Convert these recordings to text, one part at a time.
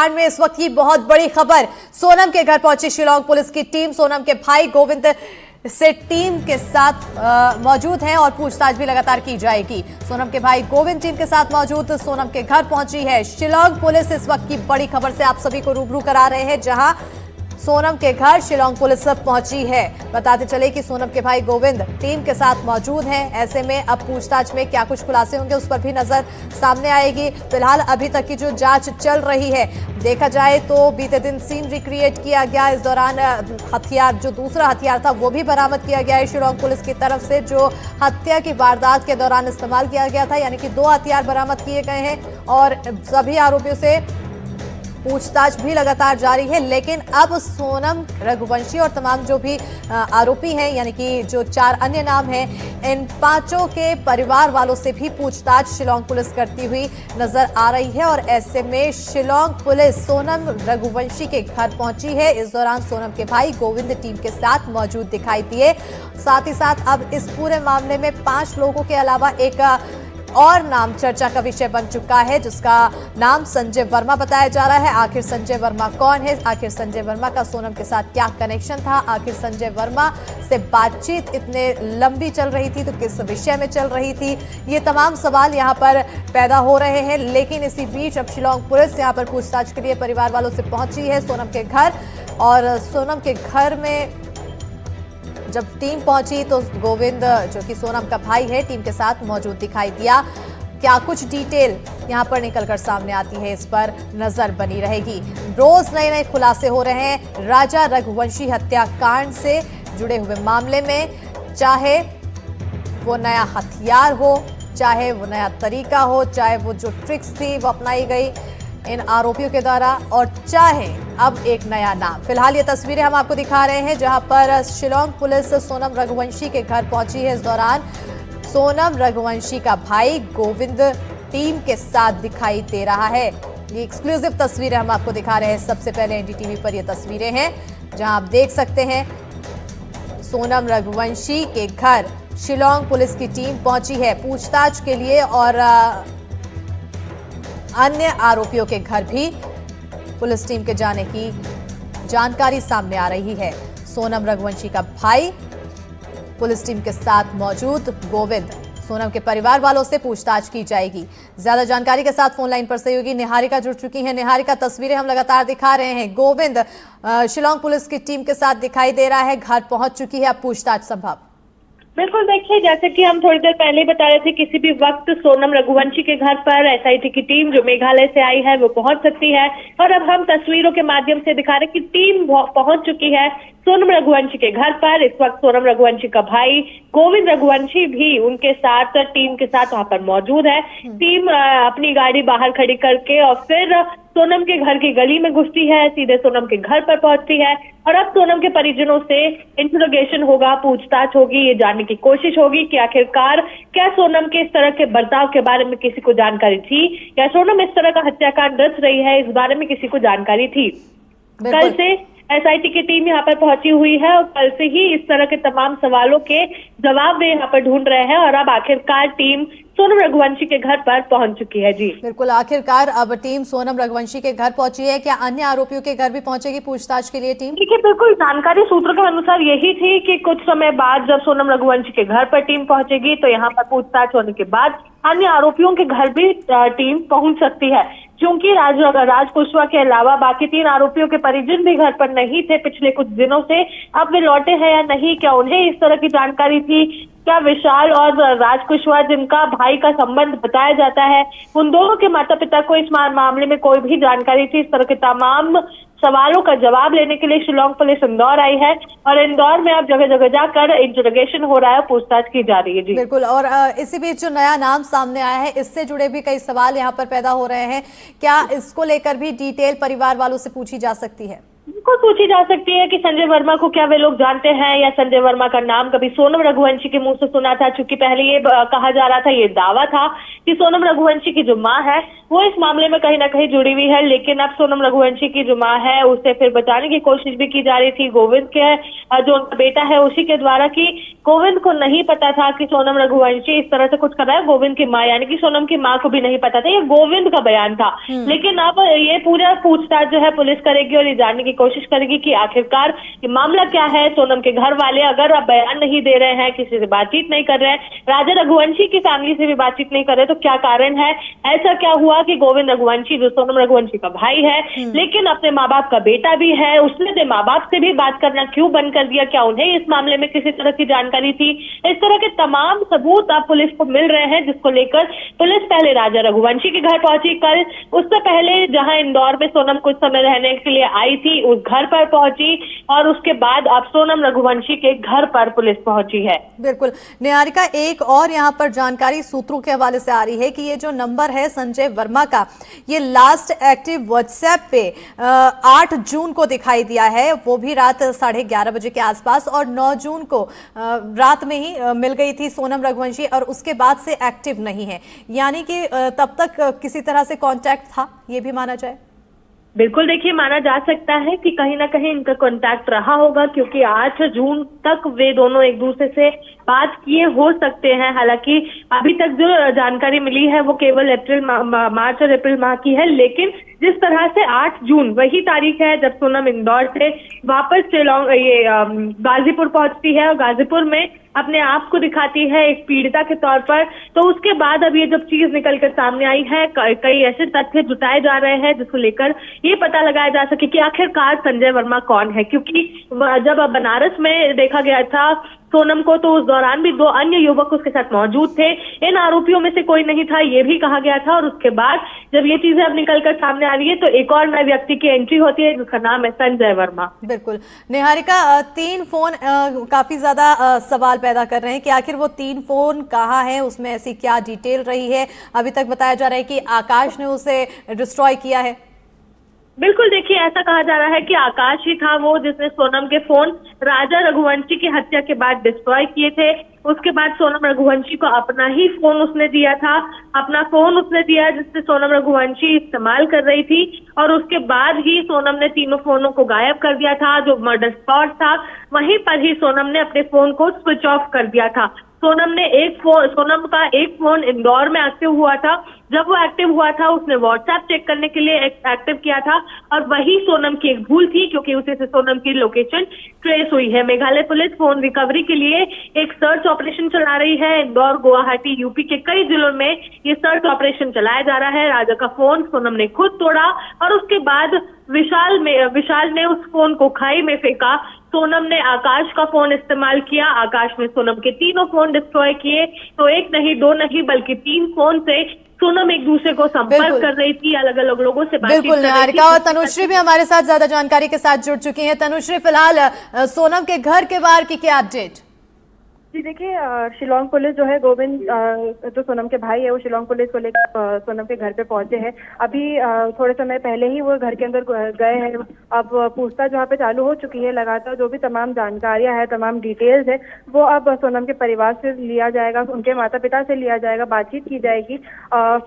हत्याकांड में इस वक्त की बहुत बड़ी खबर। सोनम के घर पहुंची शिलांग पुलिस की टीम। सोनम के भाई गोविंद से टीम के साथ मौजूद हैं और पूछताछ भी लगातार की जाएगी। सोनम के भाई गोविंद टीम के साथ मौजूद सोनम के घर पहुंची है शिलांग पुलिस। इस वक्त की बड़ी खबर से आप सभी को रूबरू करा रहे हैं, जहां सोनम के घर शिलांग पुलिस पहुंची है। बताते चले कि सोनम के भाई गोविंद टीम के साथ मौजूद हैं। ऐसे में अब पूछताछ में क्या कुछ खुलासे होंगे उस पर भी नजर सामने आएगी। फिलहाल अभी तक की जो जांच चल रही है, देखा जाए तो बीते दिन सीन रिक्रिएट किया गया। इस दौरान हथियार, जो दूसरा हथियार था वो भी बरामद किया गया है शिलांग पुलिस की तरफ से, जो हत्या की वारदात के दौरान इस्तेमाल किया गया था। यानी कि 2 हथियार बरामद किए गए हैं और सभी आरोपियों से पूछताछ भी लगातार जारी है। लेकिन अब सोनम रघुवंशी और तमाम जो भी आरोपी हैं, यानी कि जो 4 अन्य नाम हैं, इन 5 के परिवार वालों से भी पूछताछ शिलांग पुलिस करती हुई नजर आ रही है। और ऐसे में शिलांग पुलिस सोनम रघुवंशी के घर पहुंची है। इस दौरान सोनम के भाई गोविंद टीम के साथ मौजूद दिखाई दिए। साथ ही साथ अब इस पूरे मामले में 5 लोगों के अलावा एक और नाम चर्चा का विषय बन चुका है, जिसका नाम संजय वर्मा बताया जा रहा है। आखिर संजय वर्मा कौन है? आखिर संजय वर्मा का सोनम के साथ क्या कनेक्शन था? आखिर संजय वर्मा से बातचीत इतने लंबी चल रही थी तो किस विषय में चल रही थी? ये तमाम सवाल यहाँ पर पैदा हो रहे हैं। लेकिन इसी बीच अब शिलांग पुलिस यहाँ पर पूछताछ के लिए परिवार वालों से पहुंची है सोनम के घर। और सोनम के घर में जब टीम पहुंची तो गोविंद, जो कि सोनम का भाई है, टीम के साथ मौजूद दिखाई दिया। क्या कुछ डिटेल यहां पर निकलकर सामने आती है, इस पर नजर बनी रहेगी। रोज नए नए खुलासे हो रहे हैं राजा रघुवंशी हत्याकांड से जुड़े हुए मामले में, चाहे वो नया हथियार हो, चाहे वो नया तरीका हो, चाहे वो जो ट्रिक्स थी वो अपनाई गई इन आरोपियों के द्वारा, और चाहे अब एक नया नाम। फिलहाल ये तस्वीरें हम आपको दिखा रहे हैं जहां पर शिलांग पुलिस सोनम रघुवंशी के घर पहुंची है। इस दौरान सोनम रघुवंशी का भाई गोविंद टीम के साथ दिखाई दे रहा है। ये एक्सक्लूसिव तस्वीरें हम आपको दिखा रहे हैं। सबसे पहले एनडीटीवी पर ये तस्वीरें हैं जहां आप देख सकते हैं सोनम रघुवंशी के घर शिलांग पुलिस की टीम पहुंची है पूछताछ के लिए। और अन्य आरोपियों के घर भी पुलिस टीम के जाने की जानकारी सामने आ रही है। सोनम रघुवंशी का भाई पुलिस टीम के साथ मौजूद गोविंद, सोनम के परिवार वालों से पूछताछ की जाएगी। ज्यादा जानकारी के साथ फोन लाइन पर सहयोगी निहारिका जुड़ चुकी हैं। निहारिका, तस्वीरें हम लगातार दिखा रहे हैं। गोविंद शिलांग पुलिस की टीम के साथ दिखाई दे रहा है, घर पहुंच चुकी है, अब पूछताछ संभव। बिल्कुल, देखिए जैसे कि हम थोड़ी देर पहले बता रहे थे, किसी भी वक्त सोनम रघुवंशी के घर पर एसआईटी की टीम जो मेघालय से आई है वो पहुंच सकती है। और अब हम तस्वीरों के माध्यम से दिखा रहे हैं कि टीम पहुंच चुकी है सोनम रघुवंशी के घर पर। इस वक्त सोनम रघुवंशी का भाई गोविंद रघुवंशी भी उनके साथ, टीम के साथ वहां पर मौजूद है। टीम अपनी गाड़ी बाहर खड़ी करके और फिर सोनम के घर की गली में घुसती है, सीधे सोनम के घर पर पहुंचती है। और अब सोनम के परिजनों से इंटरोगेशन होगा, पूछताछ होगी, ये जानने की कोशिश होगी कि आखिरकार क्या सोनम के इस तरह के बर्ताव के बारे में किसी को जानकारी थी, या सोनम इस तरह का हत्याकांड रच रही है, इस बारे में किसी को जानकारी थी। कल से एसआईटी की टीम यहाँ पर पहुंची हुई है और कल से ही इस तरह के तमाम सवालों के जवाब वे यहाँ पर ढूंढ रहे हैं। और अब आखिरकार टीम सोनम रघुवंशी के घर पर पहुंच चुकी है। जी बिल्कुल, आखिरकार अब टीम सोनम रघुवंशी के घर पहुंची है। क्या अन्य आरोपियों के घर भी पहुंचेगी पूछताछ के लिए टीम? देखिए, बिल्कुल जानकारी सूत्रों के अनुसार यही थी कि कुछ समय बाद जब सोनम रघुवंशी के घर पर टीम पहुंचेगी तो यहाँ पर पूछताछ होने के बाद अन्य आरोपियों के घर भी टीम पहुंच सकती है। क्योंकि राज कुशवाहा के अलावा बाकी 3 आरोपियों के परिजन भी घर पर नहीं थे पिछले कुछ दिनों से। अब वे लौटे हैं या नहीं, क्या उन्हें इस तरह की जानकारी थी? क्या विशाल और राज कुशवाहा, जिनका भाई का संबंध बताया जाता है, उन दोनों के माता पिता को इस मामले में कोई भी जानकारी थी? इस तरह के तमाम सवालों का जवाब लेने के लिए शिलांग पुलिस इंदौर आई है और इंदौर में अब जगह जगह जाकर इंटरोगेशन हो रहा है, पूछताछ की जा रही है। जी बिल्कुल, और इसी बीच जो नया नाम सामने आया है, इससे जुड़े भी कई सवाल यहाँ पर पैदा हो रहे हैं। क्या इसको लेकर भी डिटेल परिवार वालों से पूछी जा सकती है? बिल्कुल पूछी जा सकती है कि संजय वर्मा को क्या वे लोग जानते हैं या संजय वर्मा का नाम कभी सोनम रघुवंशी के मुंह से सुना था। चूंकि पहले ये कहा जा रहा था, ये दावा था कि सोनम रघुवंशी की जो मां है वो इस मामले में कहीं ना कहीं जुड़ी हुई है, लेकिन अब सोनम रघुवंशी की जो मां है उसे फिर बचाने की कोशिश भी की जा रही थी गोविंद के जो उनका बेटा है उसी के द्वारा, कि गोविंद को नहीं पता था कि सोनम रघुवंशी इस तरह से कुछ कर रहा है। गोविंद की मां यानी कि सोनम की मां को भी नहीं पता था, ये गोविंद का बयान था। लेकिन अब ये पूरा पूछताछ जो है पुलिस करेगी और ये जानने की कोशिश करेगी कि आखिरकार ये मामला क्या है। सोनम के घर वाले अगर अब बयान नहीं दे रहे हैं, किसी से बातचीत नहीं कर रहे हैं, राजा रघुवंशी की फैमिली से भी बातचीत नहीं कर रहे, तो क्या कारण है? ऐसा क्या हुआ कि गोविंद रघुवंशी जो सोनम रघुवंशी का भाई है लेकिन अपने माँ बाप का बेटा भी है, उसने अपने माँ बाप से भी बात करना क्यों बंद कर दिया? क्या उन्हें इस मामले में किसी तरह की जानकारी थी? इस तरह के तमाम सबूत अब पुलिस को मिल रहे हैं, जिसको लेकर पुलिस पहले राजा रघुवंशी के घर पहुंची। कल उससे पहले जहां इंदौर में सोनम कुछ समय रहने के लिए आई थी उस घर पर पहुंची, और उसके बाद अब सोनम रघुवंशी के घर पर पुलिस पहुंची है। बिल्कुल निहारिका, एक और यहाँ पर जानकारी सूत्रों के हवाले से आ रही है कि ये जो नंबर है संजय वर्मा का, ये लास्ट एक्टिव व्हाट्सएप पे 8 जून को दिखाई दिया है, वो भी रात 11:30 बजे के आसपास, और 9 जून को रात में ही मिल गई थी सोनम रघुवंशी, और उसके बाद से एक्टिव नहीं है। यानी कि तब तक किसी तरह से कांटेक्ट था, ये भी माना जाए? बिल्कुल, देखिए माना जा सकता है कि कहीं ना कहीं इनका कांटेक्ट रहा होगा, क्योंकि 8 जून तक वे दोनों एक दूसरे से बात किए हो सकते हैं। हालांकि अभी तक जो जानकारी मिली है वो केवल मार्च और अप्रैल माह की है, लेकिन जिस तरह से 8 जून वही तारीख है जब सोनम इंदौर से वापस गाजीपुर पहुंचती है और गाजीपुर में अपने आप को दिखाती है एक पीड़िता के तौर पर, तो उसके बाद अब ये जब चीज निकल कर सामने आई है, कई ऐसे तथ्य जुटाए जा रहे हैं जिसको लेकर ये पता लगाया जा सके कि आखिरकार संजय वर्मा कौन है। क्योंकि जब बनारस में देखा गया था सोनम को, तो उस दौरान भी 2 अन्य युवक उसके साथ मौजूद थे, इन आरोपियों में से कोई नहीं था, ये भी कहा गया था। और उसके बाद जब ये चीजें अब निकलकर सामने आ रही है तो एक और नए व्यक्ति की एंट्री होती है जिसका नाम है संजय वर्मा। बिल्कुल निहारिका, 3 फोन काफी ज्यादा सवाल पैदा कर रहे हैं कि आखिर वो 3 फोन कहाँ हैं, उसमें ऐसी क्या डिटेल रही है? अभी तक बताया जा रहा है कि आकाश ने उसे डिस्ट्रॉय किया है। बिल्कुल, देखिए ऐसा कहा जा रहा है कि आकाश ही था वो जिसने सोनम के फोन राजा रघुवंशी की हत्या के बाद डिस्ट्रॉय किए थे। उसके बाद सोनम रघुवंशी को अपना ही फोन उसने दिया था, अपना फोन उसने दिया जिससे सोनम रघुवंशी इस्तेमाल कर रही थी, और उसके बाद ही सोनम ने तीनों फोनों को गायब कर दिया था। जो मर्डर स्पॉट था वहीं पर ही सोनम ने अपने फोन को स्विच ऑफ कर दिया था। सोनम का एक फोन इंदौर में एक्टिव हुआ था, जब वो एक्टिव हुआ था उसने व्हाट्सएप चेक करने के लिए एक्टिव किया था, और वही सोनम की एक भूल थी क्योंकि उसी से सोनम की लोकेशन ट्रेस हुई है। मेघालय पुलिस फोन रिकवरी के लिए एक सर्च ऑपरेशन चला रही है। इंदौर, गुवाहाटी, यूपी के कई जिलों में ये सर्च ऑपरेशन चलाया जा रहा है। राजा का फोन सोनम ने खुद तोड़ा और उसके बाद विशाल ने उस फोन को खाई में फेंका। सोनम ने आकाश का फोन इस्तेमाल किया, आकाश ने सोनम के तीनों फोन डिस्ट्रॉय किए। तो 1 नहीं 2 नहीं बल्कि 3 फोन से सोनम एक दूसरे को संपर्क कर रही थी, अलग अलग लोगों से बातचीत कर रही थी। बिल्कुल निहारिका, और तनुश्री भी हमारे साथ ज्यादा जानकारी के साथ जुड़ चुकी हैं। तनुश्री, फिलहाल सोनम के घर के बाहर की क्या अपडेट? जी देखिए, शिलोंग पुलिस जो है गोविंद जो सोनम के भाई है वो शिलोंग पुलिस को लेकर सोनम के घर पे पहुंचे हैं। अभी थोड़े समय पहले ही वो घर के अंदर गए हैं। अब पूछताछ वहाँ पे चालू हो चुकी है। लगातार जो भी तमाम जानकारियां है, तमाम डिटेल्स है, वो अब सोनम के परिवार से लिया जाएगा, उनके माता पिता से लिया जाएगा, बातचीत की जाएगी।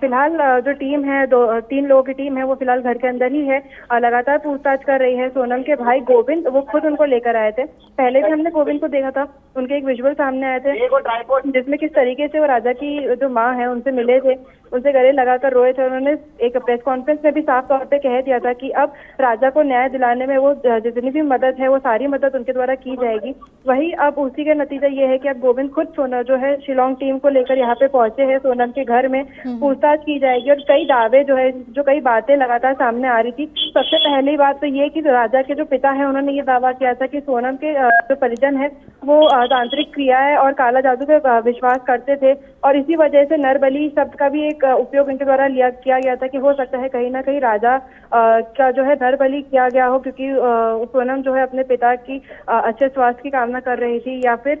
फिलहाल जो टीम है 3 लोगों की टीम है वो फिलहाल घर के अंदर ही है, लगातार पूछताछ कर रही है। सोनम के भाई गोविंद वो खुद उनको लेकर आए थे। पहले भी हमने गोविंद को देखा था, उनके एक विजुअल सामने आए थे जिसमें किस तरीके से वो राजा की जो माँ है उनसे मिले थे, उनसे गले लगाकर रोए थे। उन्होंने एक प्रेस कॉन्फ्रेंस में भी साफ तौर पे कह दिया था कि अब राजा को न्याय दिलाने में वो जितनी भी मदद है वो सारी मदद उनके द्वारा की जाएगी। वही अब उसी का नतीजा ये है कि अब गोविंद खुद सोना जो है शिलोंग टीम को लेकर यहाँ पे पहुंचे हैं। सोनम के घर में पूछताछ की जाएगी और कई दावे जो कई बातें लगातार सामने आ रही थी। सबसे पहली बात तो ये कि राजा के जो पिता है उन्होंने ये दावा किया था कि सोनम के जो परिजन है वो तांत्रिक क्रियाएं और काला जादू पे विश्वास करते थे और इसी वजह से नरबलि शब्द का भी एक उपयोग इनके द्वारा किया गया था कि हो सकता है कहीं ना कहीं राजा का जो है नरबलि किया गया हो, क्योंकि सोनम जो है अपने पिता की अच्छे स्वास्थ्य की कामना कर रही थी, या फिर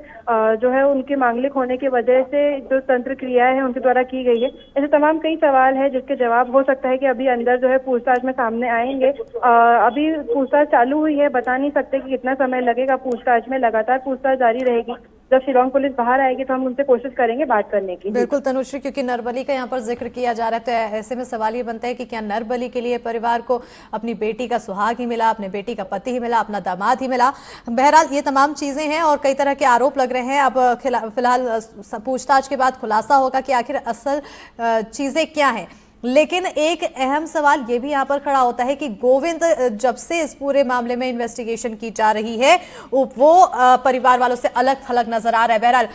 जो है उनके मांगलिक होने की वजह से जो तंत्र क्रियाएं हैं उनके द्वारा की गई है। ऐसे तमाम कई सवाल है जिसके जवाब हो सकता है कि अभी अंदर जो है पूछताछ में सामने आएंगे। अभी पूछताछ चालू हुई है, बता नहीं सकते कि कितना समय लगेगा पूछताछ में, लगातार पूछताछ जारी रहेगी। जब शिलोंग पुलिस बाहर आएगी तो हम उनसे कोशिश करेंगे बात करने की। बिल्कुल तनुश्री, क्योंकि नरबलि का यहाँ पर जिक्र किया जा रहा है तो ऐसे में सवाल ये बनता है कि क्या नरबलि के लिए परिवार को अपनी बेटी का सुहाग ही मिला, अपने बेटी का पति ही मिला, अपना दामाद ही मिला? बहरहाल ये तमाम चीजें हैं और कई तरह के आरोप लग रहे हैं। अब फिलहाल पूछताछ के बाद खुलासा होगा कि आखिर असल चीजें क्या हैं। लेकिन एक अहम सवाल ये भी यहाँ पर खड़ा होता है कि गोविंद जब से इस पूरे मामले में इन्वेस्टिगेशन की जा रही है वो परिवार वालों से अलग थलग नजर आ रहा है। बहरहाल